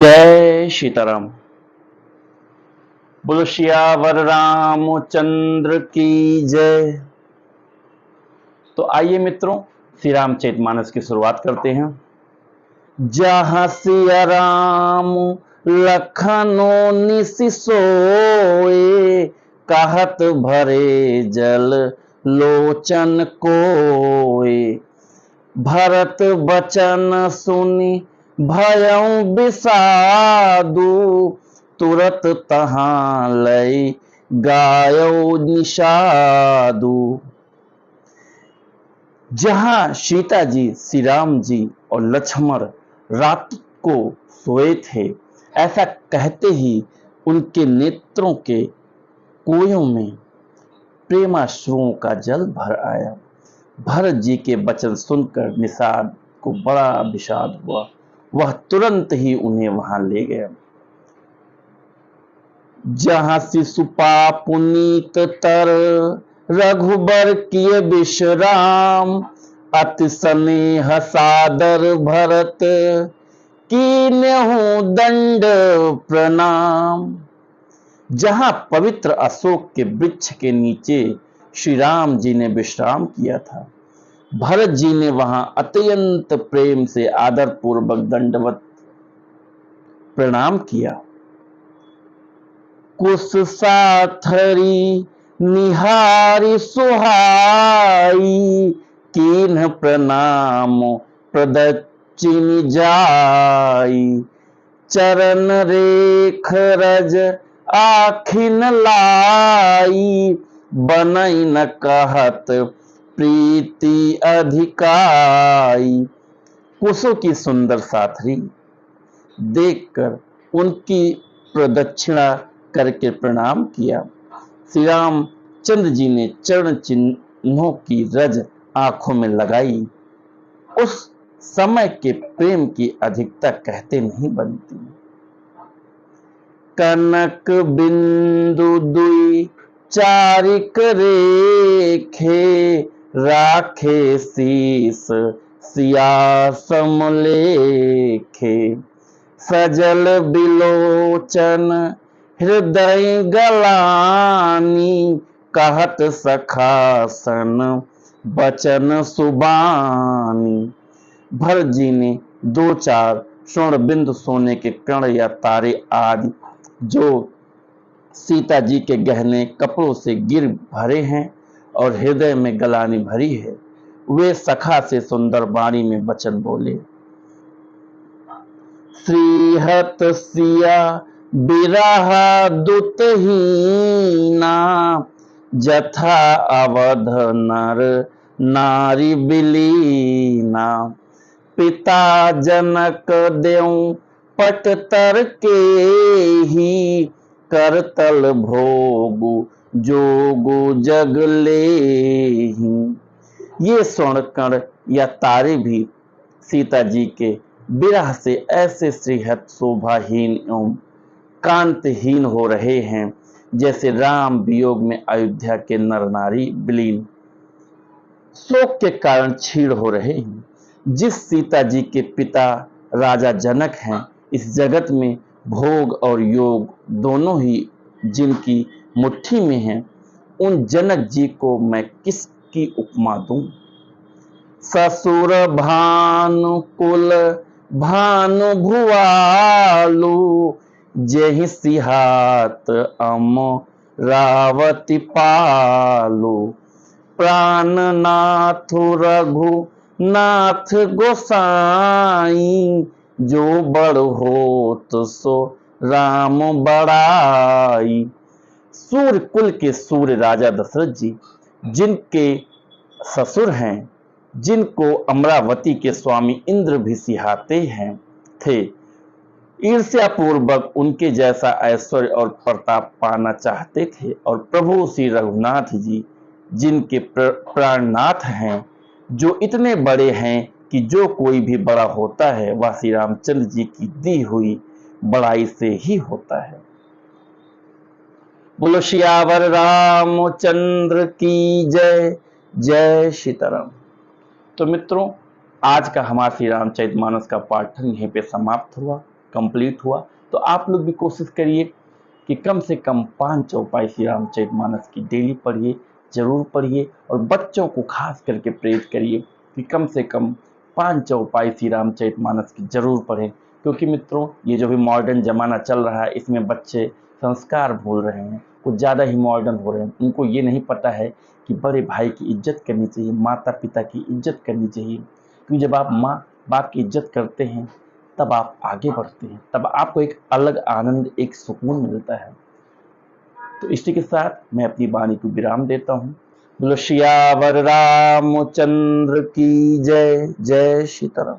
जय सीताराम। बोलो सियावर रामचंद्र की जय। तो आइए मित्रों, श्री रामचरितमानस की शुरुआत करते हैं। जहाँ सिया राम लखनऊ निस सोए, कहत भरे जल लोचन कोय। भरत बचन सुनि भयउ बिषादु, तुरत तहाँ लय गायौ निषादु। जहां सीता जी, श्री राम जी और लक्ष्मण रात को सोए थे, ऐसा कहते ही उनके नेत्रों के कोयों में प्रेमाश्रुओं का जल भर आया। भरत जी के वचन सुनकर निषाद को बड़ा विषाद हुआ। वह तुरंत ही उन्हें वहां ले गया। जहां शिशुपा पुनीत तर, रघुबर किए विश्राम। अति स्नेह सादर भरत, कीन्हु दंड प्रणाम। जहां पवित्र अशोक के वृक्ष के नीचे श्री राम जी ने विश्राम किया था, भरत जी ने वहां अत्यंत प्रेम से आदर पूर्वक दंडवत प्रणाम किया। कुश साथरी निहारी सुहाई, कीन्ह प्रणाम प्रदक्षिण जाई। चरण रेख रज आखिन लाई, बनई न कहत प्रीति अधिकाई। कुशों की सुंदर साथरी देखकर उनकी प्रदक्षिणा करके प्रणाम किया। श्री राम चंद्र जी ने चरण चिन्हों की रज आंखों में लगाई। उस समय के प्रेम की अधिकता कहते नहीं बनती। कनक बिंदु दुई चारिक रेखे, राखे शीस सियासम लेखे। सजल बिलोचन हृदय गलानी, कहत सखासन बचन सुबानी। भरत जी ने दो चार स्वर्ण बिंदु सोने के कण या तारे आदि जो सीता जी के गहने कपड़ों से गिर भरे हैं और हृदय में गलानी भरी है, वे सखा से सुंदर वाणी में वचन बोले। श्रीहत सिया बिरहा दुतहीना, जथा अवध नर नारी बिलीना। पिता जनक देऊ पट तर के ही, करतल भोगु जोगु जग लेहि। ये स्वर्ण कण या तारे भी सीता जी के विरह से ऐसे श्रीहत शोभाहीन एवं कांतहीन हो रहे हैं, जैसे राम वियोग में अयोध्या के नर नारी विलीन शोक के कारण क्षीण हो रहे हैं। जिस सीता जी के पिता राजा जनक हैं, इस जगत में भोग और योग दोनों ही जिनकी मुट्ठी में हैं, उन जनक जी को मैं किसकी उपमा दूं। ससुर भानुकुल भानु भुआलु, जेहि सिहात अमरावती पालु। प्राणनाथ रघु नाथ गोसाई, जो बड़ होत सो राम बड़ाई। सूर्य कुल के सूर्य राजा दशरथ जी, जिनके ससुर हैं, जिनको अमरावती के स्वामी इंद्र भी सिहाते हैं थे, ईर्ष्या पूर्वक उनके जैसा ऐश्वर्य और प्रताप पाना चाहते थे। और प्रभु श्री रघुनाथ जी, जिनके प्राणनाथ हैं, जो इतने बड़े हैं कि जो कोई भी बड़ा होता है वह श्री रामचंद्र जी की दी हुई बड़ाई से ही होता है। बोलो सियावर रामचंद्र की जय। जय सीताराम। तो मित्रों, आज का हमारा श्री रामचरितमानस का पाठन यहीं पे समाप्त हुआ। कंप्लीट हुआ। तो आप लोग भी कोशिश करिए कि कम से कम 5 चौपाई श्री रामचरितमानस की डेली पढ़िए, जरूर पढ़िए, और बच्चों को खास करके प्रेरित करिए कि कम से कम 5 चौपाई श्री रामचरितमानस की जरूर पढ़ें। क्योंकि मित्रों, ये जो भी मॉडर्न जमाना चल रहा है, इसमें बच्चे संस्कार भूल रहे हैं, कुछ ज़्यादा ही मॉडर्न हो रहे हैं। उनको ये नहीं पता है कि बड़े भाई की इज्जत करनी चाहिए, माता पिता की इज्जत करनी चाहिए। क्योंकि जब आप माँ बाप की इज्जत करते हैं तब आप आगे बढ़ते हैं, तब आपको एक अलग आनंद, एक सुकून मिलता है। तो इसी के साथ मैं अपनी वाणी को विराम देता हूँ। बोलो सियावर रामचंद्र की जय। जय सीताराम।